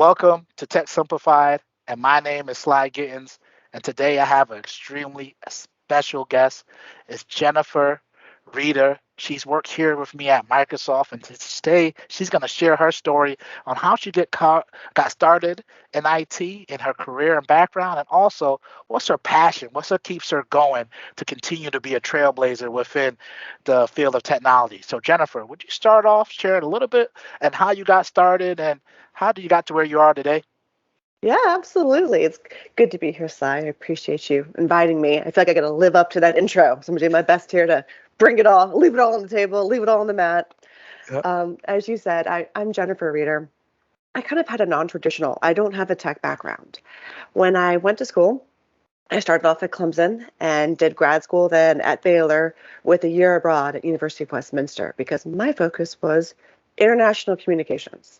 Welcome to Tech Simplified, and my name is Sly Gittens, and today I have an extremely special guest. It's Jennifer Rheder. She's worked here with me at Microsoft, and today she's going to share her story on how she got started in IT, in her career and background, and also what's her passion, what keeps her going to continue to be a trailblazer within the field of technology. So, Jennifer, would you start off sharing a little bit and how you got started and how did you got to where you are today? Yeah, absolutely. It's good to be here, Sai. I appreciate you inviting me. I feel like I got to live up to that intro. So I'm doing my best here to bring it all, leave it all on the table, leave it all on the mat. Yep. As you said, I'm Jennifer Rheder. I kind of had a non-traditional, I don't have a tech background. When I went to school, I started off at Clemson and did grad school then at Baylor with a year abroad at University of Westminster because my focus was international communications.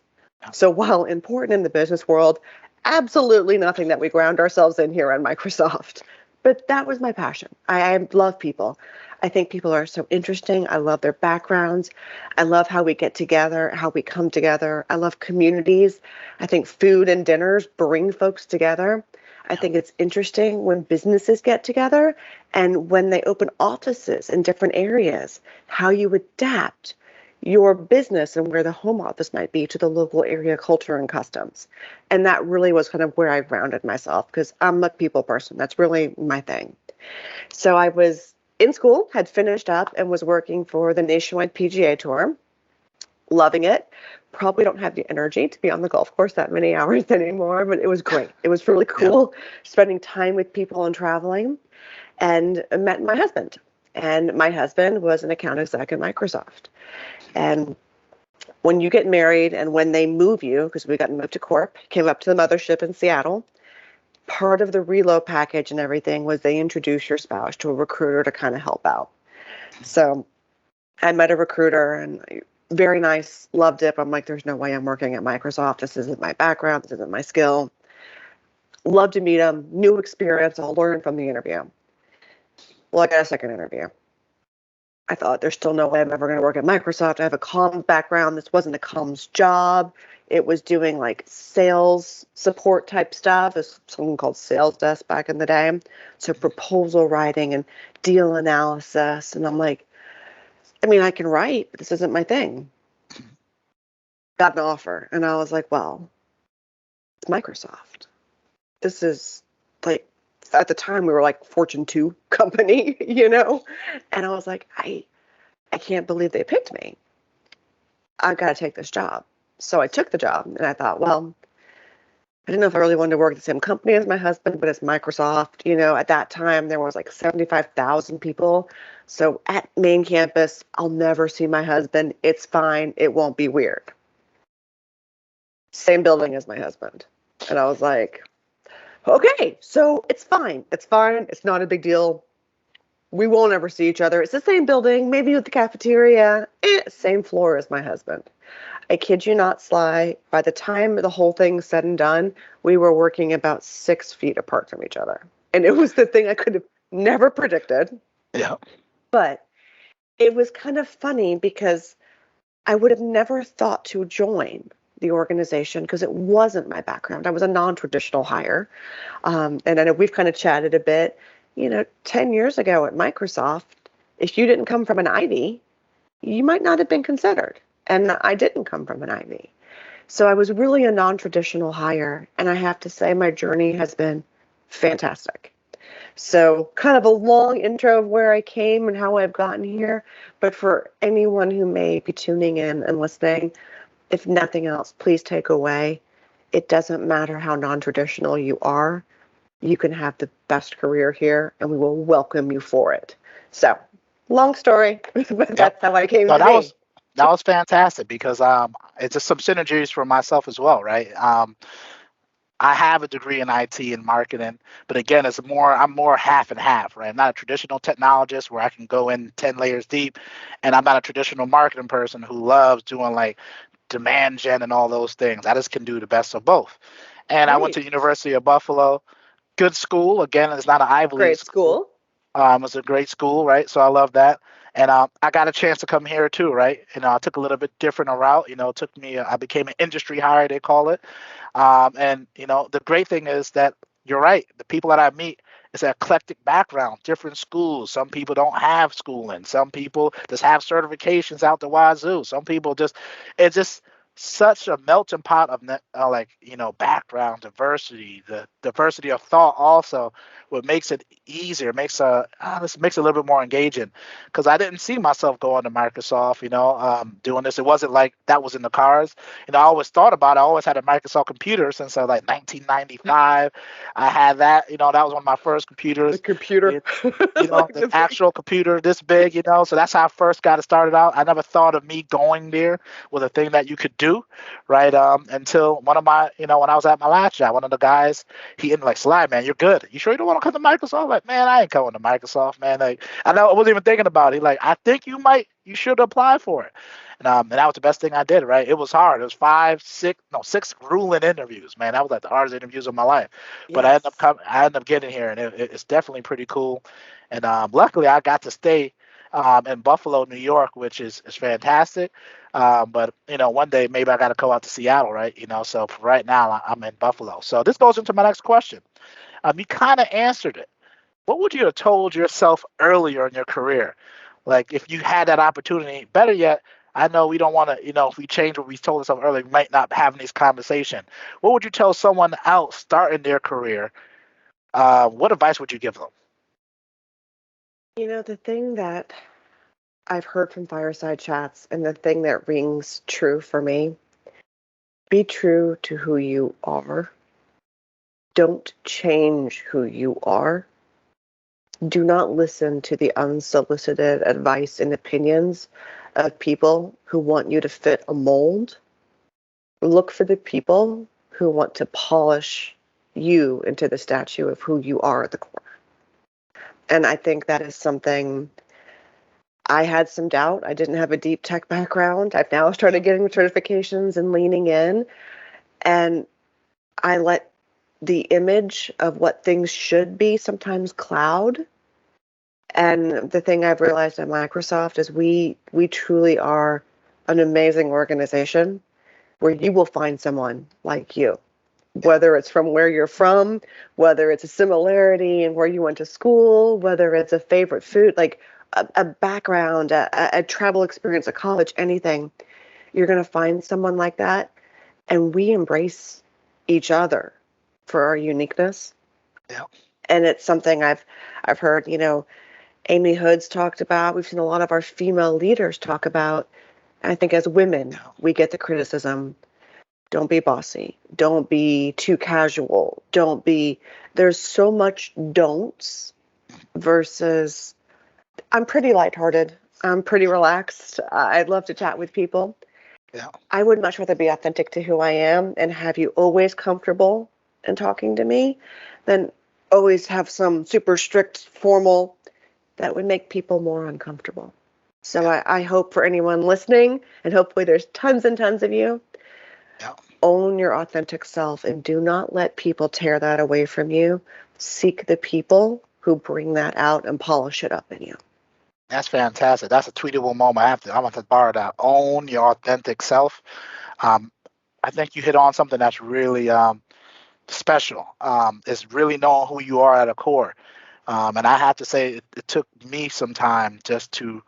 So while important in the business world, absolutely nothing that we ground ourselves in here at Microsoft. But that was my passion. I love people. I think people are so interesting. I love their backgrounds. I love how we get together, how we come together. I love communities. I think food and dinners bring folks together. I think it's interesting when businesses get together and when they open offices in different areas, how you adapt your business and where the home office might be to the local area culture and customs. And that really was kind of where I grounded myself because I'm a people person. That's really my thing. So I was in school, had finished up and was working for the Nationwide PGA Tour, loving it. Probably don't have the energy to be on the golf course that many hours anymore, but it was great. It was really cool spending time with people and traveling, and met my husband. And my husband was an account exec at Microsoft. And when you get married and when they move you, because we got moved to Corp, came up to the mothership in Seattle, part of the reload package and everything was they introduce your spouse to a recruiter to kind of help out. So I met a recruiter and very nice, loved it. But I'm like, there's no way I'm working at Microsoft. This isn't my background. This isn't my skill. Love to meet him. New experience. I'll learn from the interview. Well, I got a second interview. I thought there's still no way I'm ever going to work at Microsoft. I have a comms background. This wasn't a comms job. It was doing like sales support type stuff. There's something called sales desk back in the day. So proposal writing and deal analysis. And I'm like, I mean, I can write, but this isn't my thing. Got an offer. And I was like, well, it's Microsoft. This is like, at the time we were like Fortune 2 company, and I was like, I can't believe they picked me. I've got to take this job. So I took the job and I thought, well, I didn't know if I really wanted to work at the same company as my husband, but it's Microsoft. At that time there was like 75,000 people. So at main campus, I'll never see my husband. It's fine. It won't be weird. Same building as my husband. And I was like, okay, so it's fine. It's fine. It's not a big deal. We won't ever see each other. It's the same building, maybe with the cafeteria, same floor as my husband. I kid you not, Sly. By the time the whole thing's said and done, we were working about 6 feet apart from each other. And it was the thing I could have never predicted. Yeah. But it was kind of funny because I would have never thought to join the organization because it wasn't my background. I was a non-traditional hire. And I know we've kind of chatted a bit, 10 years ago at Microsoft, if you didn't come from an Ivy, you might not have been considered. And I didn't come from an Ivy. So I was really a non-traditional hire. And I have to say my journey has been fantastic. So kind of a long intro of where I came and how I've gotten here. But for anyone who may be tuning in and listening, if nothing else, please take away, it doesn't matter how non-traditional you are. You can have the best career here, and we will welcome you for it. So, long story, but that's how I came No, to be. that was fantastic because it's just some synergies for myself as well, right? I have a degree in IT and marketing, but again, I'm more half and half, right? I'm not a traditional technologist where I can go in 10 layers deep, and I'm not a traditional marketing person who loves doing like demand gen and all those things. I just can do the best of both. And I went to Great. University of Buffalo, good school. Again, it's not an Ivy League Great school. school. It's a great school, right? So I love that. And I got a chance to come here too, right? I took a little bit different route. It took me, I became an industry hire, they call it. And the great thing is that you're right. The people that I meet, it's an eclectic background, different schools. Some people don't have schooling. Some people just have certifications out the wazoo. Some people just, it's just such a melting pot of like background diversity, the diversity of thought also, what makes it easier, this makes it a little bit more engaging. Because I didn't see myself going to Microsoft, doing this. It wasn't like that was in the cards. I always thought about it. I always had a Microsoft computer since like 1995. I had that. That was one of my first The computers. computer. Like The actual computer this big. So that's how I first got it started out. I never thought of me going there with a thing that you could do, right? Until one of my, when I was at my last job, one of the guys, he ended like, Sly, man, you're good. You sure you don't want to come to Microsoft? Like, man, I ain't coming to Microsoft, man. Like, I know I wasn't even thinking about it. He like, I think you should apply for it. And that was the best thing I did, right? It was hard. It was six grueling interviews, man. That was like the hardest interviews of my life. But Yes. I ended up getting here, and it's definitely pretty cool. And luckily, I got to stay in Buffalo, New York, which is fantastic. But one day maybe I got to go out to Seattle, right? So for right now, I'm in Buffalo. So this goes into my next question. You kind of answered it. What would you have told yourself earlier in your career? Like if you had that opportunity, better yet, I know we don't want to, if we change what we told ourselves earlier, we might not having this conversation. What would you tell someone else starting their career? What advice would you give them? The thing that I've heard from fireside chats and the thing that rings true for me, be true to who you are. Don't change who you are. Do not listen to the unsolicited advice and opinions of people who want you to fit a mold. Look for the people who want to polish you into the statue of who you are at the core. And I think that is something I had some doubt. I didn't have a deep tech background. I've now started getting certifications and leaning in. And I let the image of what things should be sometimes cloud. And the thing I've realized at Microsoft is we truly are an amazing organization where you will find someone like you, whether it's from where you're from, whether it's a similarity in where you went to school, whether it's a favorite food, like a background, a travel experience, a college, anything. You're going to find someone like that. And we embrace each other for our uniqueness. Yeah. And it's something I've heard, Amy Hood's talked about. We've seen a lot of our female leaders talk about. I think as women, we get the criticism. Don't be bossy. Don't be too casual. There's so much don'ts versus I'm pretty lighthearted. I'm pretty relaxed. I'd love to chat with people. Yeah. I would much rather be authentic to who I am and have you always comfortable in talking to me than always have some super strict formal that would make people more uncomfortable. So I hope for anyone listening, and hopefully there's tons and tons of you, Yeah. own your authentic self and do not let people tear that away from you. Seek the people who bring that out and polish it up in you. That's fantastic. That's a tweetable moment. I'm going to borrow that. Own your authentic self. Um, I think you hit on something that's really special. Is really knowing who you are at a core. And I have to say, it took me some time just to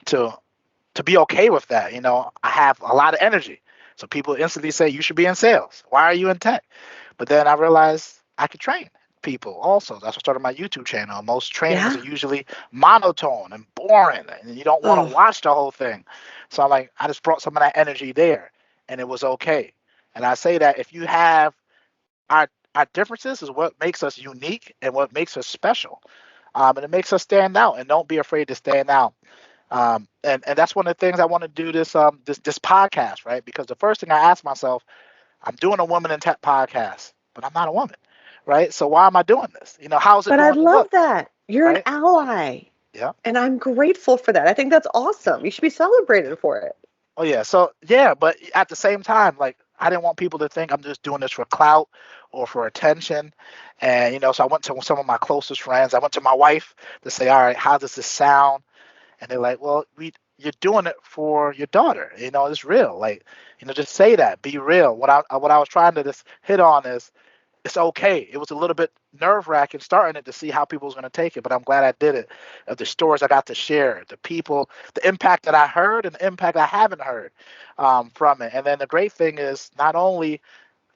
to be okay with that. I have a lot of energy, so people instantly say you should be in sales. Why are you in tech? But then I realized I could train people also. That's what started my YouTube channel. Most trainings Yeah. are usually monotone and boring, and you don't want to Oh, watch the whole thing. So I'm like, I just brought some of that energy there, and it was okay. And I say that if you have our differences is what makes us unique and what makes us special. And it makes us stand out. And don't be afraid to stand out. And that's one of the things I want to do this podcast, right? Because the first thing I ask myself, I'm doing a woman in tech podcast, but I'm not a woman, right? So why am I doing this? How's it but I going to love look, that. You're an right? ally. Yeah. And I'm grateful for that. I think that's awesome. You should be celebrated for it. Oh yeah. So yeah, but at the same time, like I didn't want people to think I'm just doing this for clout or for attention. And so I went to some of my closest friends. I went to my wife to say, all right, how does this sound? And they're like, well, you're doing it for your daughter. It's real. Like, just say that, be real. What I was trying to just hit on is it's okay. It was a little bit nerve wracking starting it to see how people was going to take it, but I'm glad I did it. Of the stories I got to share, the people, the impact that I heard and the impact I haven't heard from it. And then the great thing is not only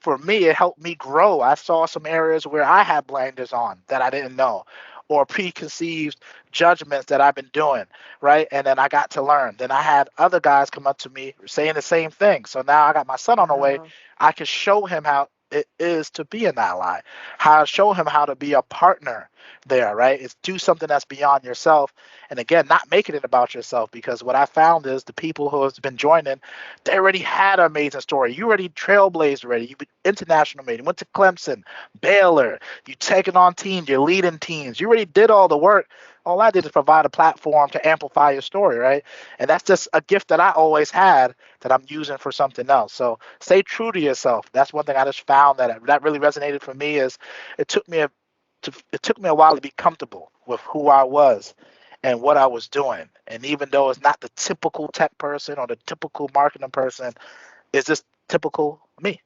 for me, it helped me grow. I saw some areas where I had blinders on that I didn't know, or preconceived judgments that I've been doing, right? And then I got to learn. Then I had other guys come up to me saying the same thing. So now I got my son on the way. Wow. I can show him how it is to be an ally, how to show him how to be a partner there, right? It's do something that's beyond yourself. And again, not making it about yourself, because what I found is the people who have been joining, they already had an amazing story. You already trailblazed already. You've been international made. You went to Clemson, Baylor. You taking on teams. You're leading teams. You already did all the work. All I did is provide a platform to amplify your story, right? And that's just a gift that I always had that I'm using for something else. So stay true to yourself. That's one thing I just found that really resonated for me. Is it took me it took me a while to be comfortable with who I was and what I was doing. And even though it's not the typical tech person or the typical marketing person, it's just typical me,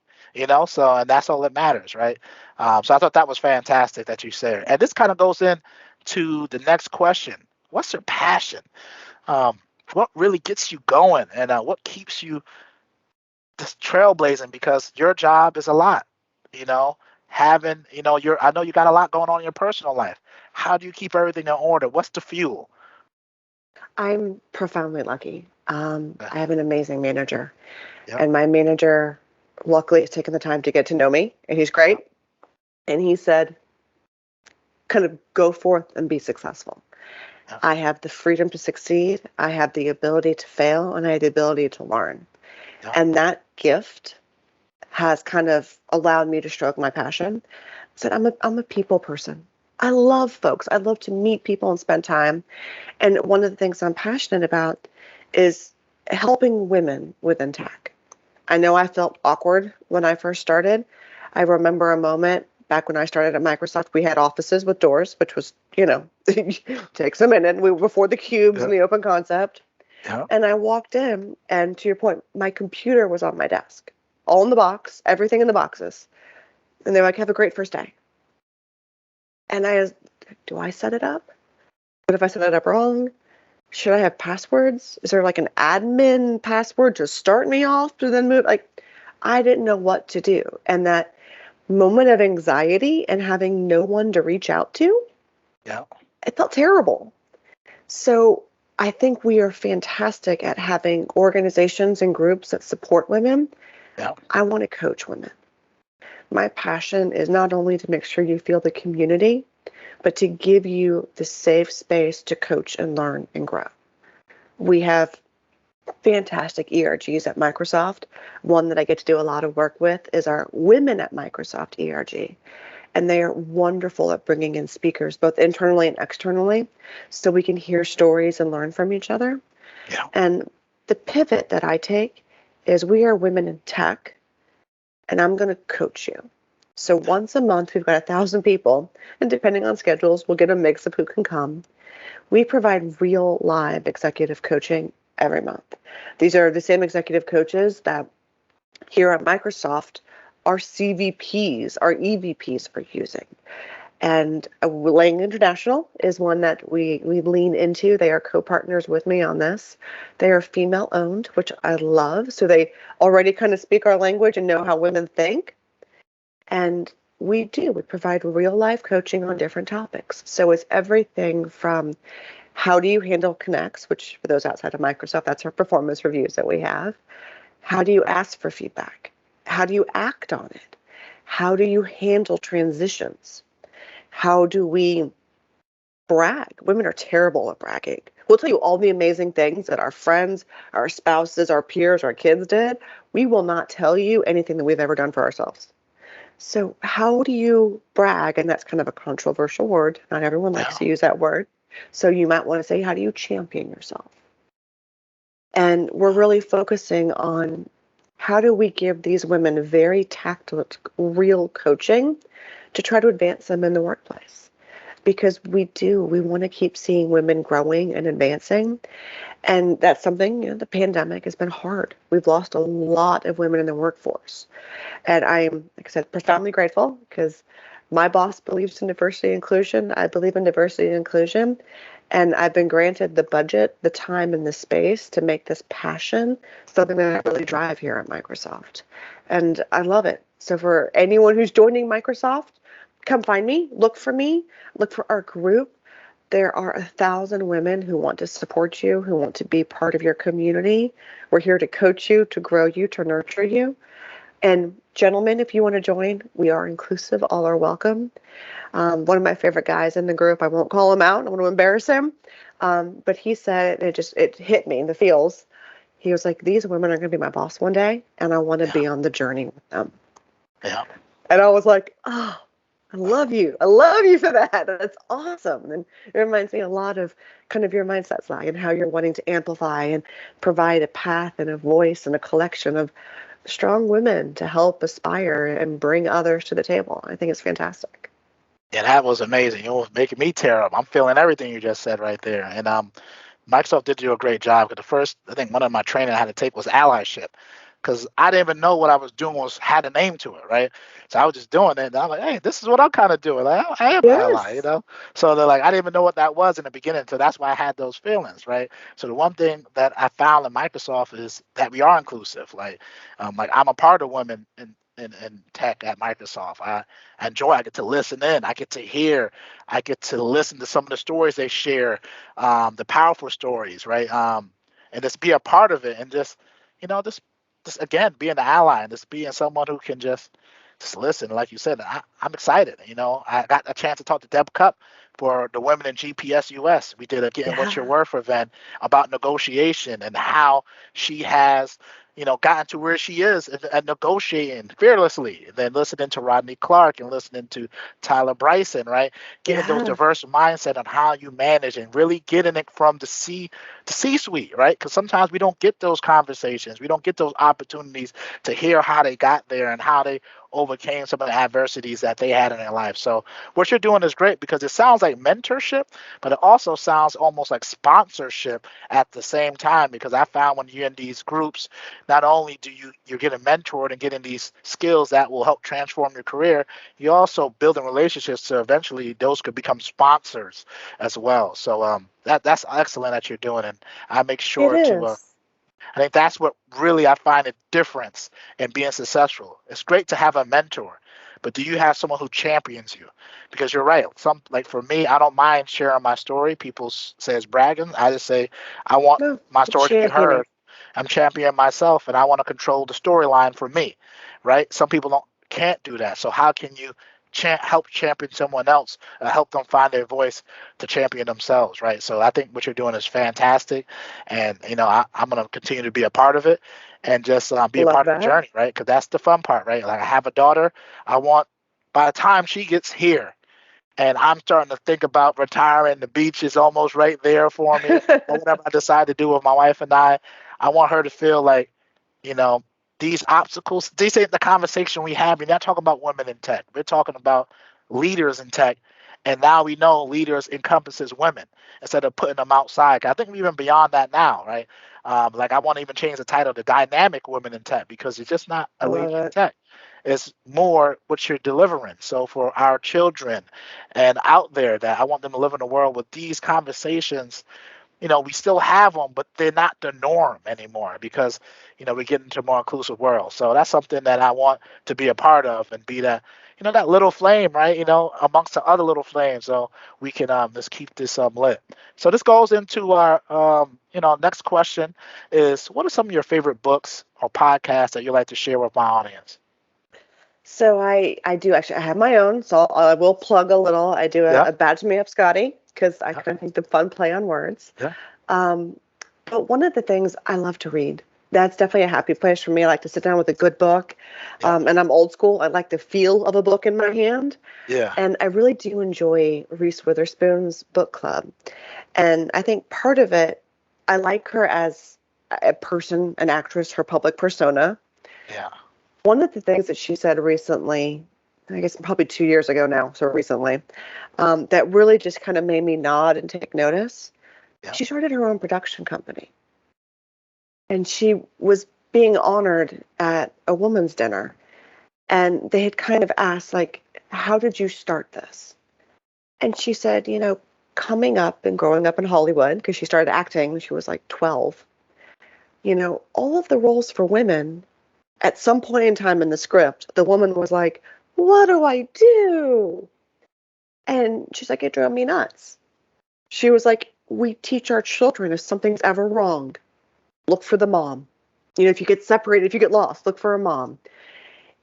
So, and that's all that matters, right? So I thought that was fantastic that you said. And this kind of goes in to the next question. What's your passion? Um, what really gets you going, and what keeps you just trailblazing? Because your job is a lot, you know. Having, I know you got a lot going on in your personal life. How do you keep everything in order? What's the fuel? I'm profoundly lucky. Yeah. I have an amazing manager, Yep. and my manager, luckily, has taken the time to get to know me, and he's great. Yep. And he said, kind of go forth and be successful. Yep. I have the freedom to succeed, I have the ability to fail, and I have the ability to learn. Yep. And that gift has kind of allowed me to stroke my passion. I said, I'm a people person. I love folks. I love to meet people and spend time. And one of the things I'm passionate about is helping women within tech. I know I felt awkward when I first started. I remember a moment back when I started at Microsoft. We had offices with doors, which was, takes a minute. We were before the cubes and Yep. the open concept. Yep. And I walked in, and to your point, my computer was on my desk, all in the box, everything in the boxes. And they're like, have a great first day. And I was, do I set it up? What if I set it up wrong? Should I have passwords? Is there like an admin password to start me off to then move? Like, I didn't know what to do. And that moment of anxiety and having no one to reach out to, Yep. it felt terrible. So I think we are fantastic at having organizations and groups that support women. Yep. I want to coach women. My passion is not only to make sure you feel the community, but to give you the safe space to coach and learn and grow. We have fantastic ERGs at Microsoft. One that I get to do a lot of work with is our Women at Microsoft ERG. And they are wonderful at bringing in speakers, both internally and externally, so we can hear stories and learn from each other. Yep. And the pivot that I take is we are women in tech, and I'm going to coach you. So once a month, we've got 1,000 people, and depending on schedules, we'll get a mix of who can come. We provide real live executive coaching every month. These are the same executive coaches that here at Microsoft our CVPs, our EVPs are using. And Lang International is one that we lean into. They are co-partners with me on this. They are female owned, which I love. So they already kind of speak our language and know how women think. And we provide real life coaching on different topics. So it's everything from how do you handle connects, which for those outside of Microsoft, that's our performance reviews that we have. How do you ask for feedback? How do you act on it? How do you handle transitions? How do we brag? Women are terrible at bragging. We'll tell you all the amazing things that our friends, our spouses, our peers, our kids did. We will not tell you anything that we've ever done for ourselves. So how do you brag? And that's kind of a controversial word. Not everyone likes to use that word. So you might want to say, how do you champion yourself? And we're really focusing on how do we give these women very tactile, real coaching to try to advance them in the workplace. because we want to keep seeing women growing and advancing. And that's something, the pandemic has been hard. We've lost a lot of women in the workforce. And I'm, like I said, profoundly grateful because my boss believes in diversity and inclusion. I believe in diversity and inclusion. And I've been granted the budget, the time, and the space to make this passion something that I really drive here at Microsoft. And I love it. So for anyone who's joining Microsoft, come find me, look for our group. There are 1,000 women who want to support you, who want to be part of your community. We're here to coach you, to grow you, to nurture you. And gentlemen, if you want to join, we are inclusive. All are welcome. One of my favorite guys in the group, I won't call him out. I don't want to embarrass him. But he said, it hit me in the feels. He was like, these women are going to be my boss one day, and I want to Yeah. be on the journey with them. Yeah. And I was like, oh, I love you. I love you for that. That's awesome. And it reminds me a lot of kind of your mindset, Sly, and how you're wanting to amplify and provide a path and a voice and a collection of strong women to help aspire and bring others to the table. I think it's fantastic. Yeah, that was amazing. It was making me tear up. I'm feeling everything you just said right there. And Microsoft did do a great job. Because the first, I think one of my training I had to take was allyship, because I didn't even know what I was doing had a name to it, right? So I was just doing it, and I'm like, hey, this is what I'm kind of doing. Like, I am an ally, Yes. So they're like, I didn't even know what that was in the beginning, so that's why I had those feelings, right? So the one thing that I found in Microsoft is that we are inclusive. Like I'm a part of women in tech at Microsoft. I enjoy. I get to listen in. I get to hear. I get to listen to some of the stories they share, the powerful stories, right? And just be a part of it, and just just again being an ally and just being someone who can just listen. Like you said, I'm excited. I got a chance to talk to Deb Cup for the Women in GPS US. We did a Getting What's Your Yeah. Worth event about negotiation and how she has gotten to where she is and negotiating fearlessly. And then listening to Rodney Clark and listening to Tyler Bryson, right? Getting those Yeah. diverse mindset on how you manage and really getting it from the C-suite, right? Because sometimes we don't get those conversations. We don't get those opportunities to hear how they got there and how they overcame some of the adversities that they had in their life. So what you're doing is great because it sounds like mentorship, but it also sounds almost like sponsorship at the same time. Because I found when you're in these groups, not only do you're getting mentored and getting these skills that will help transform your career, you're also building relationships so eventually those could become sponsors as well. So that's excellent that you're doing, and I make It sure to. is. I think that's what really I find a difference in being successful. It's great to have a mentor, but do you have someone who champions you? Because you're right. Some like for me, I don't mind sharing my story. People say it's bragging. I just say I want No, my it's story to be championing. heard. I'm championing myself, and I want to control the storyline for me, right? Some people can't do that. So how can you help champion someone else, help them find their voice to champion themselves, right? So I think what you're doing is fantastic, and I'm going to continue to be a part of it, and just be a Love part of the that. journey, right? Because that's the fun part, right? Like I have a daughter. I want by the time she gets here, and I'm starting to think about retiring. The beach is almost right there for me, or whatever I decide to do with my wife and I want her to feel like, you know, these obstacles, these ain't the conversation we have. We're not talking about women in tech. We're talking about leaders in tech. And now we know leaders encompasses women instead of putting them outside. I think we're even beyond that now, right? Like I want to even change the title to Dynamic Women in Tech, because it's just not I a love lady in it. tech. It's more what you're delivering. So for our children and out there, that I want them to live in a world with these conversations, we still have them, but they're not the norm anymore, because, we get into a more inclusive world. So that's something that I want to be a part of and be that, that little flame, right? Amongst the other little flames. So we can just keep this lit. So this goes into our, next question is, what are some of your favorite books or podcasts that you like to share with my audience? So I do actually, I have my own, so I will plug a little. I do Yeah. a Badge Me Up Scotty because I Yeah. kind of think the fun play on words. Yeah. Um, but one of the things I love to read, that's definitely a happy place for me. I like to sit down with a good book, Yeah. and I'm old school. I like the feel of a book in my hand, Yeah. and I really do enjoy Reese Witherspoon's book club. And I think part of it, I like her as a person, an actress, her public persona. Yeah. One of the things that she said recently I guess probably 2 years ago now, so recently, that really just kind of made me nod and take notice. Yeah. She started her own production company, and she was being honored at a woman's dinner. And they had kind of asked, like, how did you start this? And she said, coming up and growing up in Hollywood, because she started acting when she was like 12, all of the roles for women, at some point in time in the script, the woman was like, what do I do? And she's like, it drove me nuts. She was like, we teach our children if something's ever wrong, look for the mom. If you get separated, if you get lost, look for a mom.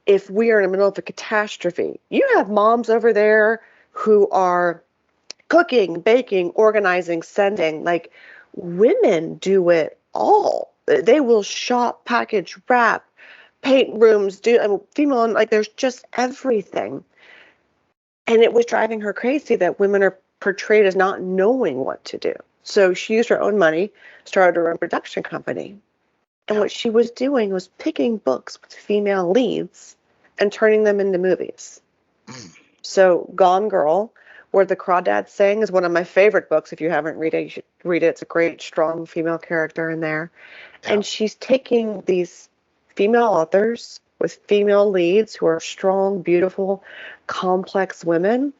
If we are in the middle of a catastrophe, you have moms over there who are cooking, baking, organizing, sending. Like, women do it all. They will shop, package, wrap, paint rooms, female, like there's just everything. And it was driving her crazy that women are portrayed as not knowing what to do. So she used her own money, started her own production company. And Yeah. what she was doing was picking books with female leads and turning them into movies. Mm. So Gone Girl, Where the Crawdads Sing, is one of my favorite books. If you haven't read it, you should read it. It's a great, strong female character in there. Yeah. And she's taking these female authors with female leads who are strong, beautiful, complex women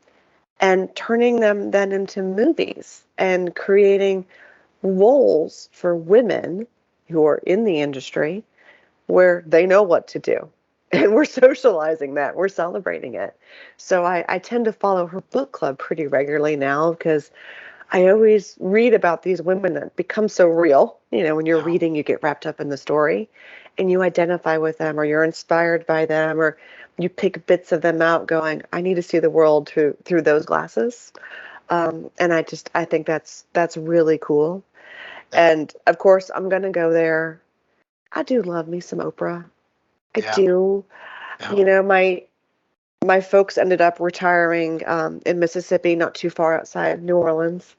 and turning them then into movies and creating roles for women who are in the industry where they know what to do. And we're socializing that, we're celebrating it. So I tend to follow her book club pretty regularly now because I always read about these women that become so real. When you're Yeah. reading, you get wrapped up in the story and you identify with them or you're inspired by them or you pick bits of them out going, I need to see the world through those glasses. And I think that's really cool. Yeah. And of course, I'm going to go there. I do love me some Oprah. I Yeah. do. Yeah. My folks ended up retiring in Mississippi, not too far outside New Orleans.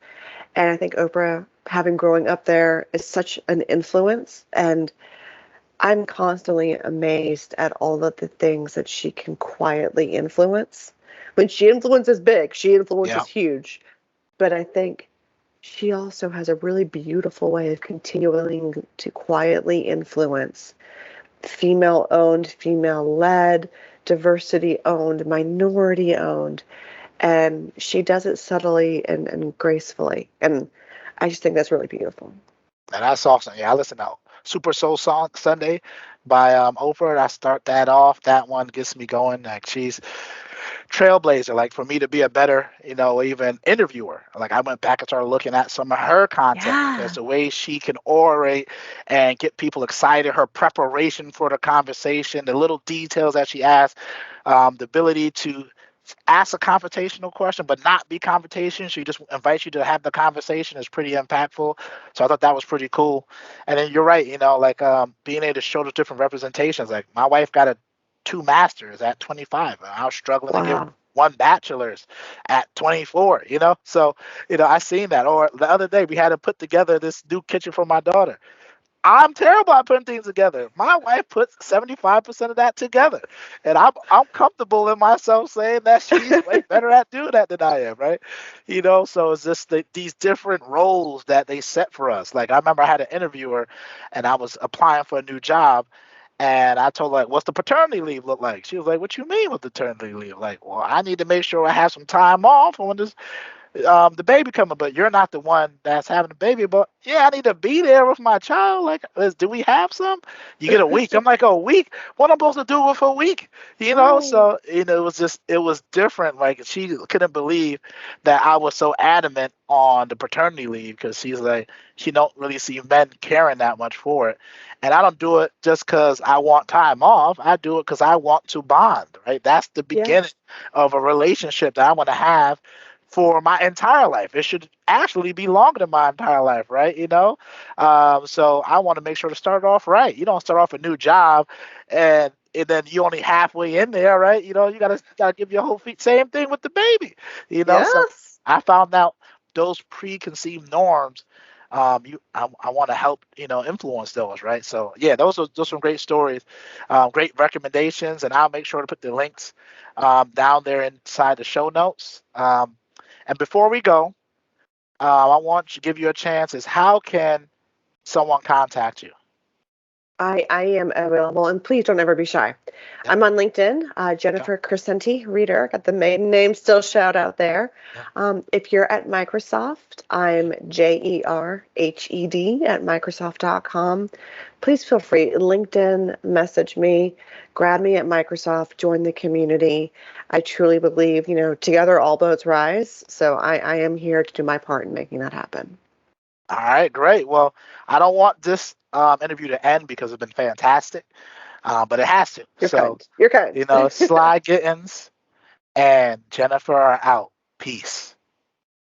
And I think Oprah, having growing up there, is such an influence. And I'm constantly amazed at all of the things that she can quietly influence. When she influences big, she Yeah. influences huge. But I think she also has a really beautiful way of continuing to quietly influence female owned, female led, diversity owned, minority owned. And she does it subtly and gracefully. And I just think that's really beautiful. And that's awesome. Yeah, I listen to Super Soul Song Sunday by Oprah. I start that off. That one gets me going. Like, she's trailblazer. Like, for me to be a better, even interviewer. Like, I went back and started looking at some of her content because Yeah. the way she can orate and get people excited, her preparation for the conversation, the little details that she asks, the ability to ask a confrontational question but not be confrontation. She just invites you to have the conversation is pretty impactful. So I thought that was pretty cool. And then you're right, like being able to show the different representations. Like, my wife got 2 masters at 25. And I was struggling to get Wow. one bachelor's at 24. So I seen that. Or the other day we had to put together this new kitchen for my daughter. I'm terrible at putting things together. My wife puts 75% of that together. And I'm comfortable in myself saying that she's way better at doing that than I am, right? So it's just these different roles that they set for us. Like, I remember I had an interviewer and I was applying for a new job. And I told her, like, what's the paternity leave look like? She was like, what you mean with paternity leave? Like, well, I need to make sure I have some time off when the baby coming, but you're not the one that's having the baby. But yeah, I need to be there with my child. Like, do we have some? You get a week. I'm like, a week? What am I supposed to do with a week? Right. So it was different. Like, she couldn't believe that I was so adamant on the paternity leave because she's like, she don't really see men caring that much for it. And I don't do it just because I want time off. I do it because I want to bond. Right? That's the Yeah. beginning of a relationship that I want to have for my entire life. It should actually be longer than my entire life, right? So I want to make sure to start off right. You don't start off a new job and then you only halfway in there, right? You gotta give your whole feet. Same thing with the baby. So Yes. I found out those preconceived norms. I want to help, influence those, right? So yeah, those are some great stories, great recommendations, and I'll make sure to put the links down there inside the show notes. And before we go, I want to give you a chance. Is how can someone contact you? I am available, and please don't ever be shy. Yep. I'm on LinkedIn, Okay. Jennifer Crescenti Reader. Got the maiden name still shout out there. Yeah. If you're at Microsoft, I'm Jerhed at Microsoft.com. Please feel free. LinkedIn, message me, grab me at Microsoft, join the community. I truly believe, together all boats rise. So I am here to do my part in making that happen. All right, great. Well, I don't want this interview to end because it's been fantastic, but it has to. You're So, kind. You're kind. Sly Gittens and Jennifer are out. Peace.